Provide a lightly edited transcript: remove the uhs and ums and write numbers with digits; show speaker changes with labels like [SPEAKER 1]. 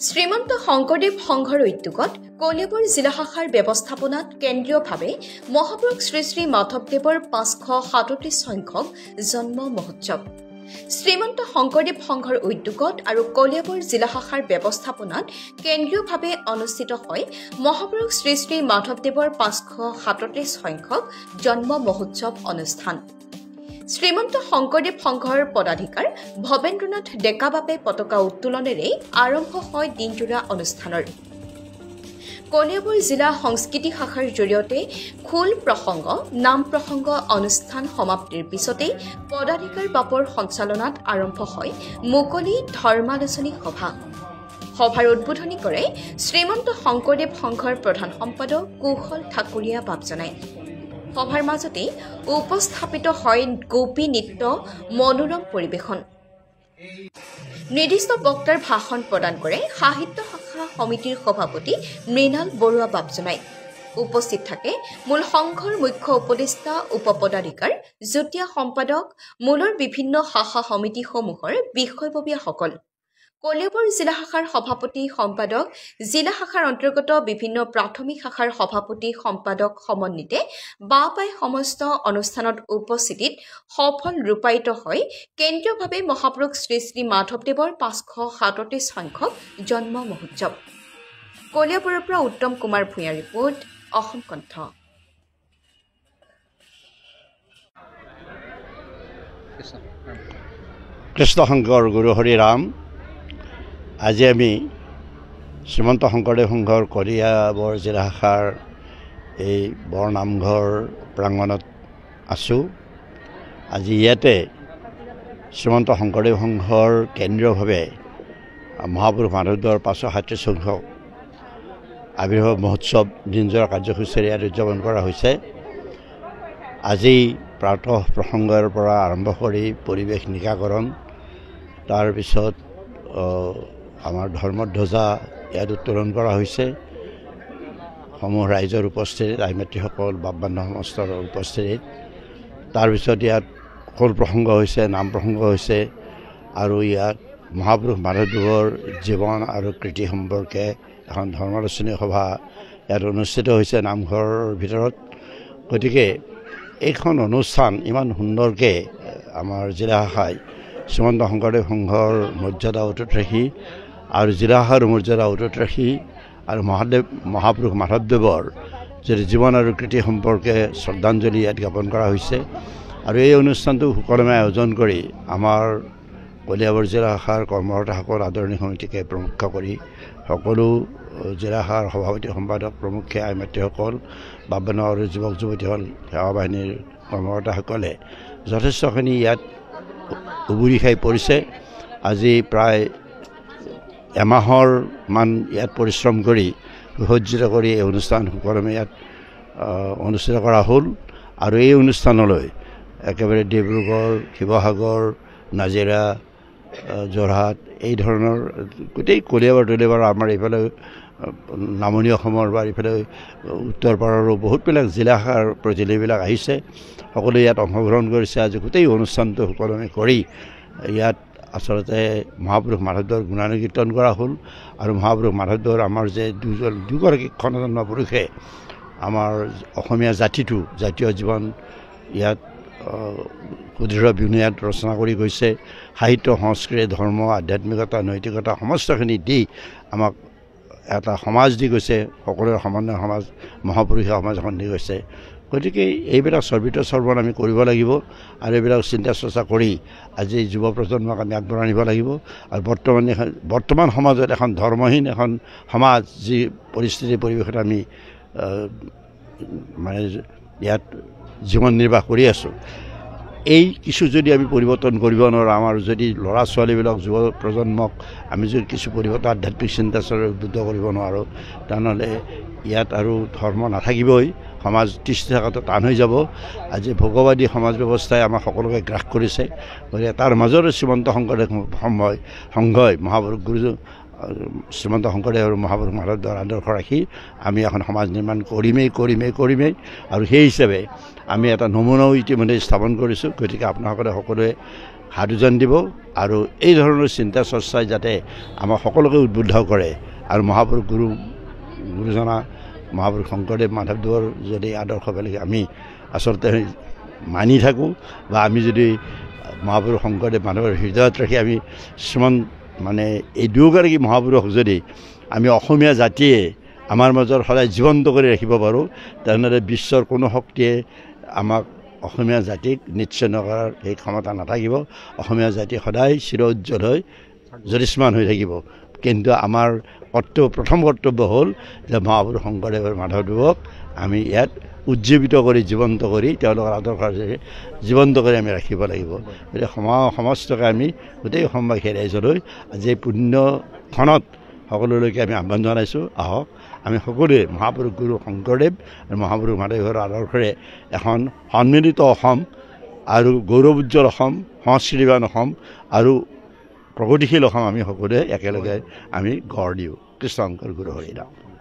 [SPEAKER 1] শ্ৰীমন্ত শংকৰদেৱ সংঘৰ উদ্যোগত কলিয়াবৰ জিলা শাখাৰ ব্যৱস্থাপনাত কেন্দ্ৰীয়ভাৱে মহাপুৰুষ শ্ৰী শ্ৰী মাধৱদেৱৰ 537 সংখ্যক জন্ম মহোৎসৱ শ্ৰীমন্ত শংকৰদেৱ সংঘৰ উদ্যোগত আৰু কলিয়াবৰ জিলা শাখাৰ ব্যৱস্থাপনাত কেন্দ্ৰীয়ভাৱে অনুষ্ঠিত হয় মহাপুৰুষ শ্ৰী শ্ৰী মাধৱদেৱৰ 537 সংখ্যক জন্ম মহোৎসৱ অনুষ্ঠান। শ্ৰীমন্ত শংকৰদেৱ সংঘৰ পদাধিকাৰ ভৱেন্দ্ৰনাথ ডেকাবাপে পতাকা উত্তোলনেৰে আৰম্ভ হয় দিনজোৰা অনুষ্ঠানৰ। কলিয়াবৰ জিলা সংস্কৃতি শাখাৰ জৰিয়তে খোল প্ৰসংগ নাম প্ৰসংগ অনুষ্ঠান সমাপ্তিৰ পিছতেই পদাধিকাৰ বাপৰ সঞ্চালনাত আৰম্ভ হয় মুকলি ধৰ্মালোচনী সভা। সভাৰ উদ্বোধনী কৰে শ্ৰীমন্ত শংকৰদেৱ সংঘৰ প্ৰধান সম্পাদক কৌশল ঠাকুৰীয়া বাপজনাই। সভাৰ মাজতে উপস্থাপিত হয় গোপী নৃত্য মনোৰম পৰিৱেশন। নিৰ্দিষ্ট বক্তাৰ ভাষণ প্ৰদান কৰে সাহিত্য শাখা সমিতিৰ সভাপতি মৃণাল বৰুৱা বাপজনাই। উপস্থিত থাকে মূল সংঘৰ মুখ্য উপদেষ্টা উপপদাধিকাৰ যুটীয়া সম্পাদক মূলৰ বিভিন্ন শাখা সমিতিসমূহৰ বিষয়ববীয়াসকল। কলিয়াবৰ জিলা শাখাৰ সভাপতি সম্পাদক জিলা শাখাৰ অন্তৰ্গত বিভিন্ন প্ৰাথমিক শাখাৰ সভাপতি সম্পাদক সমন্বিতে বাপাই সমস্ত অনুষ্ঠানত উপস্থিতিত সফল ৰূপায়িত হয় কেন্দ্ৰীয়ভাৱে মহাপুৰুষ শ্ৰী শ্ৰী মাধৱদেৱৰ 537 সংখ্যক জন্ম মহোৎসৱ। কলিয়াবৰৰ পৰা উত্তম কুমাৰ ভূঞাৰ ৰিপৰ্ট, অসম কণ্ঠ।
[SPEAKER 2] কৃষ্ণ শংকৰ গুৰু হৰি ৰাম। আজি আমি শ্ৰীমন্ত শংকৰদেৱ সংঘৰ কলিয়াবৰ জিলা শাখাৰ এই বৰনামঘৰ প্ৰাংগণত আছোঁ। আজি ইয়াতে শ্ৰীমন্ত শংকৰদেৱ সংঘৰ কেন্দ্ৰীয়ভাৱে মহাপুৰুষ মাধৱদেৱৰ 537 সংখ্যক আবিৰ্ভাৱ মহোৎসৱ দিনজোৰা কাৰ্যসূচীৰে ইয়াত উদযাপন কৰা হৈছে। আজি প্ৰাতঃ প্ৰসংগৰ পৰা আৰম্ভ কৰি পৰিৱেশ নিকাকৰণ, তাৰপিছত আমাৰ ধৰ্মধ্বজা ইয়াত উত্তোলন কৰা হৈছে। সমূহ ৰাইজৰ উপস্থিতিত আইমাতৃসকল বাপ বান্ধৱ সমস্তৰ উপস্থিতিত। তাৰপিছত ইয়াত খোল প্ৰসংগ হৈছে, নাম প্ৰসংগ হৈছে আৰু ইয়াত মহাপুৰুষ মাধৱদেৱৰ জীৱন আৰু কৃতি সম্পৰ্কে এখন ধৰ্মালোচনী সভা ইয়াত অনুষ্ঠিত হৈছে নামঘৰৰ ভিতৰত। গতিকে এইখন অনুষ্ঠান ইমান সুন্দৰকৈ আমাৰ জিলা শাখাই শ্ৰীমন্ত শংকৰদেৱ সংঘৰ মৰ্যাদা অটুট ৰাখি আৰু জিলা শাখাৰ মৰ্যাদা অটুট ৰাখি আৰু মহাপুৰুষ মাধৱদেৱৰ যিটো জীৱন আৰু কৃতি সম্পৰ্কে শ্ৰদ্ধাঞ্জলি ইয়াত জ্ঞাপন কৰা হৈছে। আৰু এই অনুষ্ঠানটো সুকলমে আয়োজন কৰি আমাৰ কলিয়াবৰ জিলা শাখাৰ কৰ্মকৰ্তাসকল আদৰণি সমিতিকে প্ৰমুখ কৰি সকলো জিলা শাখাৰ সভাপতি সম্পাদক প্ৰমুখ্যে আইমাতৃসকল বাপ বান্ধৱ আৰু যুৱক যুৱতীসকল সেৱা বাহিনীৰ কৰ্মকৰ্তাসকলে যথেষ্টখিনি ইয়াত উবুৰি খাই পৰিছে। আজি প্ৰায় এমাহৰ মান ইয়াত পৰিশ্ৰম কৰি সুসজ্জিত কৰি এই অনুষ্ঠান সুকলমে ইয়াত অনুষ্ঠিত কৰা হ'ল। আৰু এই অনুষ্ঠানলৈ একেবাৰে ডিব্ৰুগড়, শিৱসাগৰ, নাজিৰা, যোৰহাট এই ধৰণৰ গোটেই কলিয়াবৰ তলিয়াবৰ আমাৰ এইফালে নামনি অসমৰ বা এইফালে উত্তৰ পাৰৰো বহুতবিলাক জিলা শাখাৰ প্ৰতিনিধিবিলাক আহিছে। সকলোৱে ইয়াত অংশগ্ৰহণ কৰিছে। আজি গোটেই অনুষ্ঠানটো সুকলমে কৰি ইয়াত আচলতে মহাপুৰুষ মাধৱদেৱৰ গুণানুকীৰ্তন কৰা হ'ল। আৰু মহাপুৰুষ মাধৱদেৱৰ আমাৰ যে দুগৰাকী ক্ষণজন্ম পুৰুষে আমাৰ অসমীয়া জাতিটো জাতীয় জীৱন ইয়াত সুদৃঢ় বুনিয়াদ ৰচনা কৰি গৈছে। সাহিত্য, সংস্কৃতি, ধৰ্ম, আধ্যাত্মিকতা, নৈতিকতা সমস্তখিনি দি আমাক এটা সমাজ দি গৈছে, সকলোৰে সমন্বয় সমাজ, মহাপুৰুষীয় সমাজ এখন দি গৈছে। গতিকে এইবিলাক চৰ্বিত চৰ্বণ আমি কৰিব লাগিব আৰু এইবিলাক চিন্তা চৰ্চা কৰি আজি যুৱ প্ৰজন্মক আমি আগবঢ়াই নিব লাগিব। আৰু বৰ্তমান সমাজত এখন ধৰ্মহীন এখন সমাজ যি পৰিস্থিতি পৰিৱেশত আমি মানে ইয়াত জীৱন নিৰ্বাহ কৰি আছোঁ, এই কিছু যদি আমি পৰিৱৰ্তন কৰিব নোৱাৰোঁ, আমাৰ যদি ল'ৰা ছোৱালীবিলাক যুৱ প্ৰজন্মক আমি যদি কিছু পৰিৱৰ্তন আধ্যাত্মিক চিন্তাচৰ্চাৰে উদ্বুদ্ধ কৰিব নোৱাৰোঁ, তেনেহ'লে ইয়াত আৰু ধৰ্ম নাথাকিবই, সমাজ তিষ্ঠি থকাটো টান হৈ যাব। আজি ভোগবাদী সমাজ ব্যৱস্থাই আমাক সকলোকে গ্ৰাস কৰিছে। গতিকে তাৰ মাজৰে শ্ৰীমন্ত শংকৰদেৱ সংঘই মহাপুৰুষ গুৰু শ্ৰীমন্ত শংকৰদেৱ আৰু মহাপুৰুষ মাধৱদেৱৰ আদৰ্শ ৰাখি আমি এখন সমাজ নিৰ্মাণ কৰিমেই। আৰু সেই হিচাপে আমি এটা নমুনাও ইতিমধ্যে স্থাপন কৰিছোঁ। গতিকে আপোনাসকলে সকলোৱে সাধুজন দিব আৰু এই ধৰণৰ চিন্তা চৰ্চাই যাতে আমাক সকলোকে উদ্বুদ্ধ কৰে আৰু মহাপুৰুষ গুৰুজনা মহাপুৰুষ শংকৰদেৱ মাধৱদেৱৰ যদি আদৰ্শবিলাক আমি আচলতে মানি থাকোঁ বা আমি যদি মহাপুৰুষ শংকৰদেৱ মাধৱৰ হৃদয়ত ৰাখি আমি কিছুমান মানে এই দুয়োগৰাকী মহাপুৰুষ যদি আমি অসমীয়া জাতিয়ে আমাৰ মাজত সদায় জীৱন্ত কৰি ৰাখিব পাৰোঁ তেনেহ'লে বিশ্বৰ কোনো শক্তিয়ে আমাক অসমীয়া জাতিক নিশ্চয় কৰাৰ সেই ক্ষমতা নাথাকিব অসমীয়া জাতি সদায় চিৰ উজ্জ্বল হৈ জ্যোতিষ্মান হৈ থাকিব কিন্তু আমাৰ প্ৰথম কৰ্তব্য হ'ল যে মহাপুৰুষ শংকৰদেৱ আৰু মাধৱদেৱক আমি ইয়াত উজ্জীৱিত কৰি জীৱন্ত কৰি তেওঁলোকৰ আদৰ্শ জীৱন্ত কৰি আমি ৰাখিব লাগিব গতিকে সমস্তকে আমি গোটেই অসমবাসীয়ে ৰাইজলৈ আজি এই পুণ্যখনত সকলোলৈকে আমি আহ্বান জনাইছোঁ আহক আমি সকলোৱে মহাপুৰুষ গুৰু শংকৰদেৱ আৰু মহাপুৰুষ মাধৱদেৱৰ আদৰ্শৰে এখন সন্মিলিত অসম আৰু গৌৰৱ উজ্জ্বল অসম সংস্কৃতিবান অসম আৰু প্ৰগতিশীল অসম আমি সকলোৱে একেলগে আমি গঢ় দিওঁ কৃষ্ণ শংকৰ গুৰু হৰি ৰাম